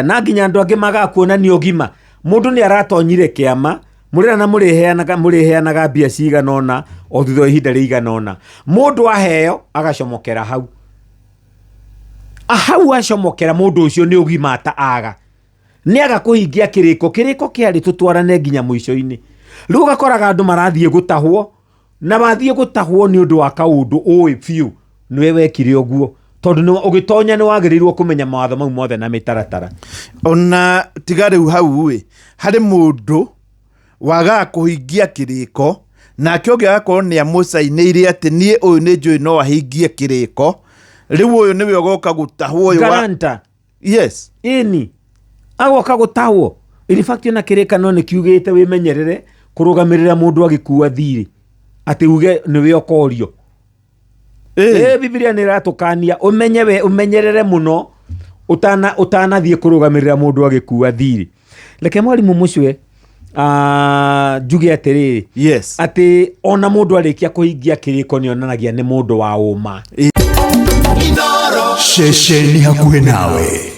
na nginya andu angi magakuonania ũgima. Mundu ni aratonyire kiama murira na muriheanaga mbia cigana ona o thutha ihinda rĩigana ona. Mundu aheo agacomokera hau acomokera mundu ucio ni ũgima ata aga ni agakuhingia kiriko kiari tutwarane nginya muico-ini. Riu gakoraga andu marathie gutahwo na bathie gutahwo ni undu wa kaundu oi fiu niwe wekire uguo tondu ni ugitonya ni wagirirwo kumenya mawatho mau mothe na mitaratara. Ona tigare hau we hari mundu waga kuhingia kiriko na kĩonge agakorwo ni amucainĩire ati nie uyu ni njui no ahingie kiriko. Riu uyu niwe ugoka gutahwo uyu garanta. Yes Ini agoka gutahwo in fact na kirikano ni kiugite wimenyerere kurugamirira mundu agikuwa thiri ati uge niwe okorio. Biblia ni ratukania umenyerere muno utanathie kurugamirira mundu agikuwa thiri. Leke mwalimu mucwe juge atiriri. Yes. Ati ona mundu arikia kuhingia kiriko ni onanagia ni mundu wa uma. Shesheni hakuhe nawe.